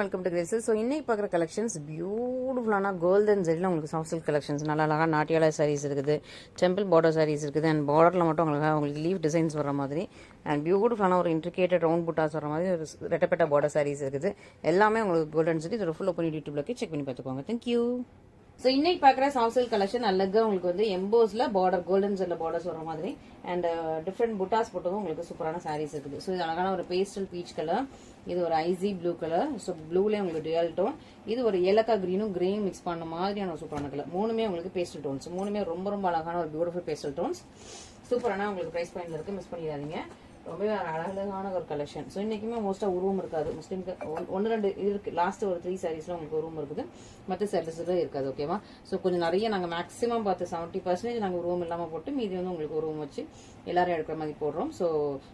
Welcome to Graces. So இன்னைக்கு பார்க்குற collections பியூட்டிஃபுல்லான கோல்டன் ஜெரியில் உங்களுக்கு சாஃப்ட் சில்க் கலெக்ஷன்ஸ் நல்லா அழகாக நாட்டியால சாரீஸ் இருக்குது, டெம்பிள் பார்டர் சாரீஸ் இருக்குது, அண்ட் பார்டரில் மட்டும் உங்களுக்கு லீவ் டிசைன்ஸ் வர மாதிரி அண்ட் பியூட்டிஃபுல்லான ஒரு இன்ட்ரிகேட்டட் ரவுண்ட் புட்டாஸ் வர மாதிரி ஒரு ரெட்டப்பட்ட பார்டர் சாரீஸ் இருக்குது. எல்லாமே உங்களுக்கு கோல்டன் ஜெரி. இதோட ஃபுல் ஓப்பன் யூடியூப்ல செக் பண்ணி பார்த்துக்கோங்க. தேங்க்யூ. ஸோ இன்னைக்கு பார்க்குற சாஃப்ட் சில்க் கலெக்ஷன் அழகாக உங்களுக்கு வந்து எம்போஸ்ல பார்டர் கோல்டன் ஜெல்ல பார்டர்ஸ் வர மாதிரி அண்ட் டிஃப்ரெண்ட் புட்டாஸ் போட்டதும் உங்களுக்கு சூப்பரான சாரீஸ் இருக்குது. ஸோ இது அழகான ஒரு பேஸ்டல் பீச் கலர், இது ஒரு ஐசி ப்ளூ கலர், ஸோ ப்ளூலேயே உங்களுக்கு டுயல் டோன், இது ஒரு ஏலக்கா கிரீனும் கிரேயும் மிக்ஸ் பண்ண மாதிரியான ஒரு சூப்பரான கலர். மூணுமே உங்களுக்கு பேஸ்டல் டோன்ஸ், மூணுமே ரொம்ப ரொம்ப அழகான ஒரு பியூட்டிஃபுல் பேஸ்டல் டோன்ஸ். சூப்பரான உங்களுக்கு ப்ரைஸ் பாயிண்ட்ல இருக்கு, மிஸ் பண்ணிடாதீங்க. ரொம்பவே அழகான ஒரு கலெக்ஷன். ஸோ இன்னைக்குமே மோஸ்டா உருவம் இருக்காது, முஸ்லீம்க்கு ஒன்று ரெண்டு இருக்கு, லாஸ்ட் ஒரு 3 சாரீஸ்ல உங்களுக்கு உருவம் இருக்குது, மற்ற சாரீஸ்ல இருக்காது. ஓகேவா? ஸோ கொஞ்சம் நிறைய நாங்கள் மேக்ஸிமம் பார்த்து 70% நாங்கள் உருவம் இல்லாமல் போட்டு மீதி வந்து உங்களுக்கு உருவம் வச்சு எல்லாரும் எடுக்கிற மாதிரி போடுறோம்.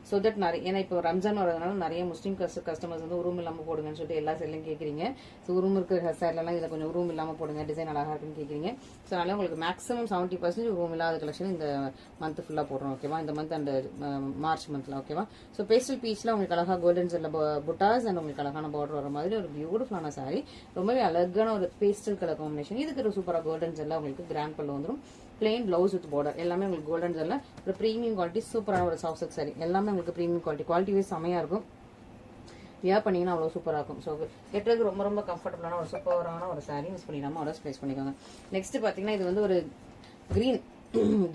ஸோ தட் நிறைய, ஏன்னா இப்போ ரம்ஜான் வரதுனால நிறைய முஸ்லீம் கஸ்டமர்ஸ் வந்து உருவம் இல்லாமல் போடுங்கன்னு சொல்லிட்டு எல்லா சைட்லையும் கேட்குறீங்க. ஸோ உருவம் இருக்கிற சைட்லாம் இதில் கொஞ்சம் உருவம் இல்லாமல் போடுங்க, டிசைன் அழகாக இருக்குன்னு கேட்குறீங்க. ஸோ அதனால உங்களுக்கு மேக்ஸிமம் 70% உருவம் இல்லாத கலெக்ஷன் இந்த மந்த் ஃபுல்லாக போடுறோம். ஓகேவா? இந்த மந்த் அண்ட் மார்ச் மந்த்ல. ஓகேவா? ஸோ பேஸ்டல் பீச்ல உங்களுக்கு அழகா கோல்டன் ஜெல்ல புட்டாஸ் அண்ட் உங்களுக்கு அழகான பார்டர் வர மாதிரி ஒரு பியூட்டிஃபுல்லான சாரி. ரொம்பவே அழகான ஒரு பேஸ்டல் கலர் காம்பினேஷன். இதுக்கு ஒரு சூப்பரா கோல்டன் ஜெல்ல உங்களுக்கு கிராண்ட் பல்ல வந்துடும், பிளெயின் பிளவுஸ் வித் பார்டர், எல்லாமே உங்களுக்கு கோல்டன் ஜெல்ல ஒரு பிரீமியம் குவாலிட்டி சூப்பரான ஒரு சாஃப்ட் சில்க் சாரி. எல்லாமே உங்களுக்கு பிரீமியம் குவாலிட்டி வைஸ் செமையா இருக்கும். வியர் பண்ணீங்கன்னா அவ்வளோ சூப்பராக இருக்கும். ஸோ கெட்டுறதுக்கு ரொம்ப ரொம்ப கம்ஃபர்டபுளான ஒரு சூப்பரான ஒரு சாரி. மிஸ் பண்ணிடாம ஆர்டர்ஸ் பிளேஸ் பண்ணிக்கோங்க. நெக்ஸ்ட் பாத்தீங்கன்னா இது வந்து ஒரு கிரீன்,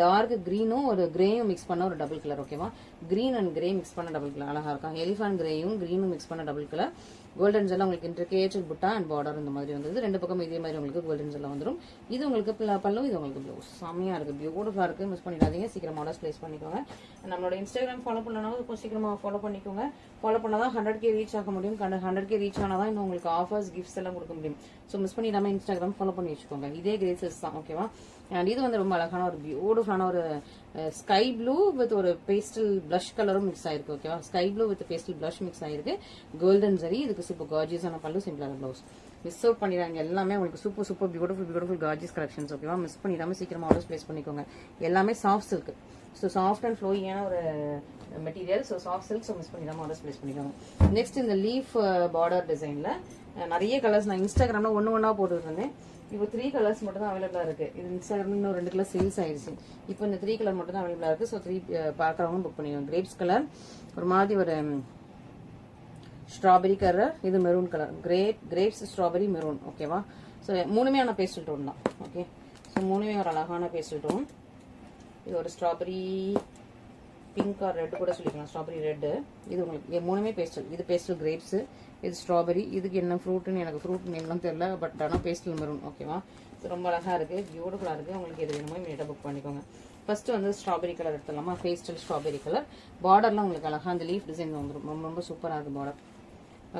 டார்க் கிரீனும் ஒரு கிரேயும் மிக்ஸ் பண்ண ஒரு டபுள் கலர். ஓகேவா? கிரீன் அண்ட் கிரே மிக்ஸ் பண்ண டபுள் கலர் அழகா இருக்கும். எலிஃபண்ட் கிரேயும் கிரீனும் மிக்ஸ் பண்ண டபுள் கலர். கோல்டன் ஜெல்ல உங்களுக்கு இன்ட்ரிகேட்டட் புட்டா அண்ட் பார்டர் இந்த மாதிரி வந்தது. ரெண்டு பக்கம் இதே மாதிரி உங்களுக்கு கோல்டன் ஜெல்ல வந்துடும். இது உங்களுக்கு பல்லும், இது உங்களுக்கு ப்ளவுஸ். செம்மையா இருக்கு, பியூட்டிஃபுல்லா இருக்கு. மிஸ் பண்ணிடாதீங்க, சீக்கிரம் ஆர்டர்ஸ் பிளேஸ் பண்ணிக்கோங்க. நம்மளோட இன்ஸ்டாகிராம் ஃபாலோ பண்ணனாலும் கொஞ்சம் சீக்கிரமா ஃபாலோ பண்ணிக்கோங்க. ஃபாலோ பண்ணாதான் 100K ரீச் ஆக முடியும். 100K ரீச் ஆனாதான் இன்னும் உங்களுக்கு ஆஃபர்ஸ் கிஃப்ட்ஸ் எல்லாம் கொடுக்க முடியும். ஸோ மிஸ் பண்ணிடாம இன்ஸ்டாகிராம் ஃபாலோ பண்ணி வச்சுக்கோங்க. இதே கிரேசஸ் தான். ஓகேவா? அண்ட் இது வந்து ரொம்ப அழகான ஒரு பியூட்டிஃபுல்லான ஒரு ஸ்கை ப்ளூ வித் ஒரு பேஸ்டல் பிளஷ் கலரும் மிக்ஸ் ஆயிருக்கு. ஓகேவா? Sky blue with pastel blush mix ஆயிருக்கு. கோல்டன் ஜரி. இதுக்கு சூப்பர் கார்ஜியஸான பல்லு, சிம்பிளான பிளவுஸ். மிஸ் அவுட் பண்ணிடுறாங்க. எல்லாமே உங்களுக்கு சூப்பர் பியூட்டிஃபுல் கார்ஜியஸ் கலெக்ஷன்ஸ். ஓகேவா? மிஸ் பண்ணிடாம சீக்கிரமா ஆர்டர்ஸ் பிளேஸ் பண்ணிக்கோங்க. எல்லாமே soft silk. So soft and ஃப்ளோயியான ஒரு material. So soft silk. So miss பண்ணிடாம ஆர்டர்ஸ் பிளேஸ் பண்ணிக்கோங்க. நெக்ஸ்ட் இந்த லீஃப் பார்டர் டிசைன்ல நிறைய கலர்ஸ் நான் இன்ஸ்டாகிராம்ல ஒன்னா போட்டுட்டு இருந்தேன். இப்போ 3 கலர்ஸ் மட்டும் தான் அவைலபிளா இருக்கு. இது இன்ஸ்டாகிராம்ல இன்னும் 2 கலர் சேல்ஸ் ஆயிடுச்சு. இப்போ இந்த 3 கலர் மட்டும் தான் அவைலபிளா இருக்கு. ஸோ 3 பார்க்கறவங்க புக் பண்ணிக்கோங்க. கிரேப்ஸ் கலர், ஒரு மாதிரி ஒரு ஸ்ட்ராபெரி கலர், இது maroon colour. Grapes strawberry maroon. ஓகேவா? ஸோ மூணுமே ஆன பேஸ்டல் டோன் தான். ஓகே? ஸோ மூணுமே ஒரு அழகான பேஸ்டல் டோன். இது ஒரு ஸ்ட்ராபெரி பிங்க் ஆர் ரெட் கூட சொல்லிக்கலாம். Strawberry red. இது உங்களுக்கு மூணுமே பேஸ்டல். இது பேஸ்டல் கிரேப்ஸ், இது ஸ்ட்ராபெரி. இதுக்கு என்ன ஃப்ரூட்னு எனக்கு ஃப்ரூட் நேம்லாம் தெரியல, பட் ஆனால் பேஸ்டல் மெரூன். ஓகேவா? இது ரொம்ப அழகா இருக்கு, பியூட்டிஃபுல்லா இருக்கு. உங்களுக்கு எது வேணுமோ இமீடியட்டா புக் பண்ணிக்கோங்க. ஃபர்ஸ்ட் வந்து ஸ்ட்ராபெரி கலர் எடுத்துடலாமா? Pastel strawberry colour. பார்டர்லாம் உங்களுக்கு அழகா அந்த லீஃப் டிசைன் வந்துடும். ரொம்ப ரொம்ப சூப்பரா இருக்கு பார்டர்.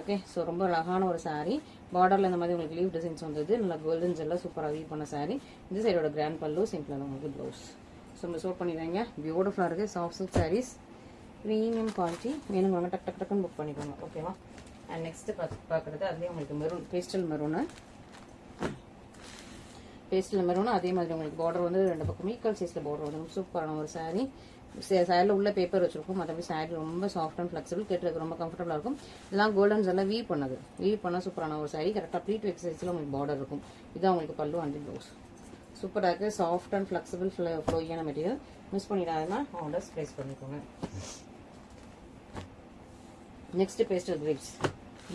ஓகே? ஸோ ரொம்ப அழகான ஒரு சாரீ. பார்டர்ல இந்த மாதிரி உங்களுக்கு லீஃப் டிசைன்ஸ் வந்தது. நல்லா கோல்டன் ஜெல்ல சூப்பராக வீவ் பண்ண சாரீ. இந்த சைடோட கிராண்ட் பல்லு, சிம்பிளான உங்களுக்கு ப்ளவுஸ். ஸோ மிஸ் அவுட் பண்ணிடுறாங்க. பியூட்டிஃபுல்லாக இருக்கு soft silk sarees, premium quality. வேணுங்க டக்குன்னு புக் பண்ணிக்கோங்க. ஓகேவா? அண்ட் நெக்ஸ்ட் பார்க்குறது அதுலேயே உங்களுக்கு மெரூன், பேஸ்டல் மெரூனு. அதே மாதிரி உங்களுக்கு பார்டர் வந்து 2 பக்கம் ஈக்குவல் சைஸில் பார்டர் வந்து சூப்பரான ஒரு சாரீ. சாரியில் உள்ள பேப்பர் வச்சிருக்கும். மற்றபடி சாரி ரொம்ப சாஃப்ட் அண்ட் ஃபிளெக்சிபிள், கேட்டுறதுக்கு ரொம்ப கம்ஃபர்டபுளாக இருக்கும். இதெல்லாம் கோல்டன் எல்லாம் வீவ் பண்ணால் சூப்பரான ஒரு சாரி. கரெக்டாக ப்ளீட் வெக் சைஸில் உங்களுக்கு பார்டர் இருக்கும். இதான் உங்களுக்கு பல்லு அண்ட் ப்ளவுஸ். சூப்பராக இருக்குது, சாஃப்ட் அண்ட் ஃபிளெக்சிபிள் ஃப்ளோயியான மெட்டீரியல். மிஸ் பண்ணிடாதுன்னா ஆர்டர்ஸ் ப்ளேஸ் பண்ணிக்கோங்க. Next pastel grapes.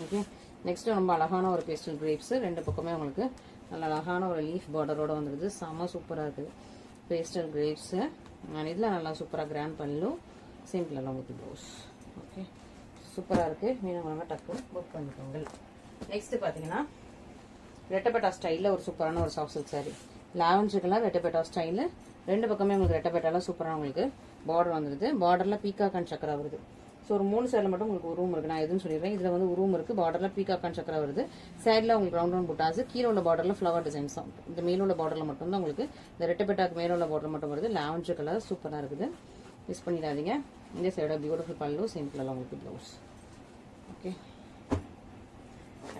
Okay? Next ரொம்ப அழகான ஒரு பேஸ்டல் கிரேப்ஸ். 2 பக்கமே உங்களுக்கு நல்ல அழகான ஒரு லீஃப் பார்டரோட வந்துருது. செம்ம சூப்பராக இருக்குது பேஸ்டல் கிரேப்ஸ். இதில் நல்லா சூப்பராக கிராண்ட் பல்லு, சிம்பிள் எல்லாம் உங்களுக்கு ப்ளவுஸ். ஓகே? சூப்பராக இருக்குது. மீனவங்க டக்குன்னு புக் பண்ணிக்கோங்க. நெக்ஸ்ட் பார்த்தீங்கன்னா ரெட்டப்பட்டா ஸ்டைலில் ஒரு சூப்பரான ஒரு soft silk sari. Lavender colour ரெட்டப்பட்டா ஸ்டைலு. 2 பக்கமே உங்களுக்கு ரெட்டப்பட்டாலாம் சூப்பராக உங்களுக்கு பார்டர் வந்துருது. பார்டரில் பீகாக் அண்ட் சக்கரா வருது. ஸோ ஒரு 3 சைடில் மட்டும் உங்களுக்கு உருவம் இருக்குது. நான் எதுன்னு சொல்லிடுறேன். இதில் வந்து உருவம் இருக்குது. பார்டரில் பீகாக் அண்ட் சக்கரா வருது. சைடில் உங்களுக்கு ரவுண்ட் புட்டாஸ். கீழே உள்ள பார்டரில் ஃப்ளவர் டிசைன்ஸ் தான். இந்த மேல உள்ள பார்டரில் மட்டும் தான் உங்களுக்கு இந்த ரெட்டப்பட்டாக்கு மேல உள்ள பார்டர் மட்டும் வருது. லாவெண்டர் கலர் சூப்பராக இருக்குது, மிஸ் பண்ணிடாதீங்க. இந்த சைடோட பியூட்டிஃபுல் பல்லு, சிம்பிளாக உங்களுக்கு ப்ளவுஸ். ஓகே?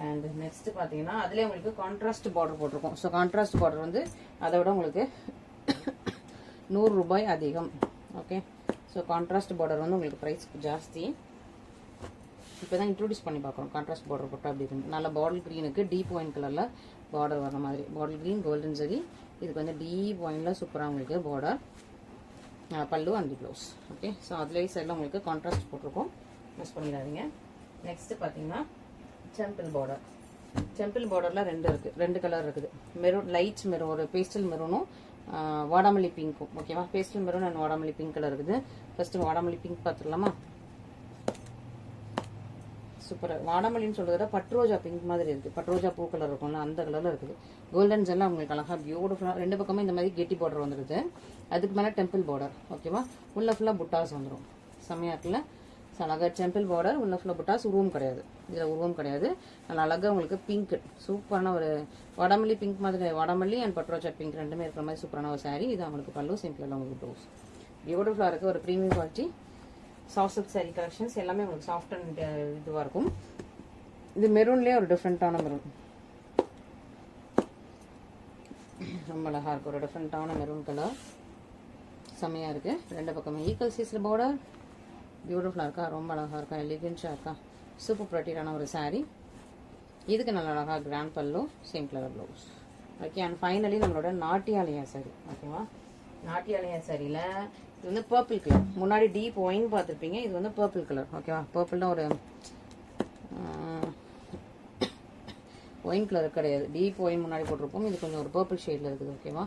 அண்ட் நெக்ஸ்ட் பார்த்தீங்கன்னா அதுலேயே உங்களுக்கு கான்ட்ராஸ்ட் பார்டர் போட்டிருக்கோம். ஸோ கான்ட்ராஸ்ட் பார்டர் வந்து அதை விட உங்களுக்கு 100 ரூபாய் அதிகம். ஓகே? ஸோ கான்ட்ராஸ்ட் பார்டர் வந்து உங்களுக்கு ப்ரைஸ் ஜாஸ்தி. இப்போ தான் இன்ட்ரோடியூஸ் பண்ணி பார்க்குறோம் கான்ட்ராஸ்ட் பார்டர் போட்டால் அப்படி இருக்கு. நல்ல பாட்டில் க்ரீனுக்கு டீப் ஒயின் கலரில் பார்டர் வர மாதிரி பாட்டில் க்ரீன் கோல்டன் ஜரி. இதுக்கு வந்து டீப் ஒயினில் சூப்பராக உங்களுக்கு பார்டர், பல்லு அண்ட் ப்ளவுஸ். ஓகே, ஸோ அதுலேயே சைடில் உங்களுக்கு கான்ட்ராஸ்ட் போட்டிருக்கோம், மிஸ் பண்ணிடாதீங்க. நெக்ஸ்ட் பார்த்தீங்கன்னா டெம்பிள் பார்டர். டெம்பிள் பார்டரில் ரெண்டு கலர் இருக்குது. மெரூன், லைட் மெரூன், ஒரு பேஸ்டல் மெரூனும் வாடாமல்லி பிங்க்கும். ஓகேவா, பேஸ்டல் மெரூன் அண்ட் வாடாமல்லி பிங்க் கலர் இருக்குது. ஃபர்ஸ்ட் வாடாமல்லி பிங்க் பார்த்துடலாமா? சூப்பர். வாடாமல்லின்னு சொல்றத விட பட்ரோஜா பிங்க் மாதிரி இருக்குது. பட்ரோஜா பூ கலர் இருக்கும்ல, அந்த கலரில் இருக்குது. கோல்டன் ஜெல்லாம் உங்களுக்கு அழகாக பியூட்டிஃபுல்லாக ரெண்டு பக்கமும் இந்த மாதிரி கெட்டி பார்டர் வந்துடுது. அதுக்கு மேலே டெம்பிள் பார்டர். ஓகேவா, உள்ள ஃபுல்லாக புட்டாஸ் வந்துடும். செம்மையாக இருக்குல்ல? அழகாக டெம்பிள் பார்டர், உள்ள ஃபுல்லாக புட்டாஸ். உருவம் கிடையாது, இதில் உருவம் கிடையாது. நல்லா அழகாக உங்களுக்கு பிங்க், சூப்பரான ஒரு வாடாமல்லி பிங்க் மாதிரி, வாடாமல்லி அண்ட் பட்ரோஜா பிங்க் ரெண்டுமே இருக்கிற மாதிரி சூப்பரான ஒரு சாரீ. இது அவங்களுக்கு பல்லு, சிம்பிளாக உங்களுக்கு ப்ளவுஸ். பியூட்டிஃபுல்லாக இருக்குது. ஒரு premium quality soft silk sari collections எல்லாமே உங்களுக்கு சாஃப்ட் அண்ட் இதுவாக இருக்கும். இது மெரூன்லேயே ஒரு டிஃப்ரெண்ட்டான மெரூன், ரொம்ப அழகாக இருக்கும். ஒரு டிஃப்ரெண்ட்டான மெரூன் கலர், செம்மையாக இருக்குது. ரெண்டு பக்கமே ஈக்குவல் சைஸில் பார்டர், பியூட்டிஃபுல்லாக இருக்கா, ரொம்ப அழகாக இருக்கா, எலிகன்ஸாக இருக்கா, சூப்பர் ப்ரட்டியான ஒரு சாரீ. இதுக்கு நல்ல அழகாக கிராண்ட் பல்லு, same colour blouse. Okay, and finally நம்மளோட நாட்டியாலயா சாரீ. ஓகேவா, நாட்டியாலயா சாரியில் இது வந்து பர்பிள் கலர். முன்னாடி டீப் ஒயின் பார்த்துருப்பீங்க, இது வந்து பர்பிள் கலர். ஓகேவா, பர்பிள்னா ஒரு ஒயின் கலர் கிடையாது, டீப் ஒயின் முன்னாடி போட்டிருப்போம். இது கொஞ்சம் ஒரு பர்பிள் ஷேடில் இருக்குது. ஓகேவா,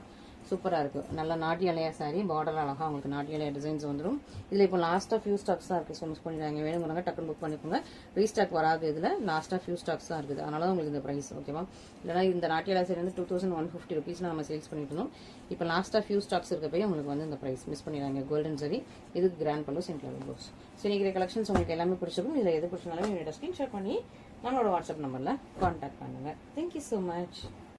சூப்பராக இருக்குது. நல்ல நாட்டியாலயா சாரீ. பார்டர் அழகாக உங்களுக்கு நாட்டியாலயா டிசைன்ஸ் வந்துடும். இதில் இப்போ லாஸ்ட்டாக ஃபியூ ஸ்டாக்ஸ் தான் இருக்குது. ஸோ மிஸ் பண்ணிடுறாங்க, வேணுங்கிறவங்க டக்குன்னு புக் பண்ணிக்கோங்க. ரீஸ்டாக் வராது. இதில் லாஸ்ட்டாக ஃபியூ ஸ்டாக்ஸ் தான் இருக்குது, அதனால தான் உங்களுக்கு இந்த ப்ரைஸ். ஓகேவா, இல்லைனா இந்த நாட்டியாலயா சாரீ வந்து 2150 rupees நம்ம சேல்ஸ் பண்ணிட்டு இருந்தோம். இப்போ லாஸ்ட்டாக ஃபியூ ஸ்டாக்ஸ் இருக்க போய் உங்களுக்கு வந்து இந்த ப்ரைஸ் மிஸ் பண்ணிடுறாங்க. கோல்டன் சாரீ, இதுக்கு கிராண்ட் பல்லு, சிம்பிள் ப்ளவுஸ். ஸோ இன்னைக்கு கலெக்ஷன்ஸ் உங்களுக்கு எல்லாமே பிடிச்சிருக்கும். இதில் எது பிடிச்சனாலும் என்னோட ஸ்க்ரீன்ஷாட் பண்ணி நம்மளோட வாட்ஸ்அப் நம்பரில் கான்டாக்ட் பண்ணுங்கள். Thank you so much.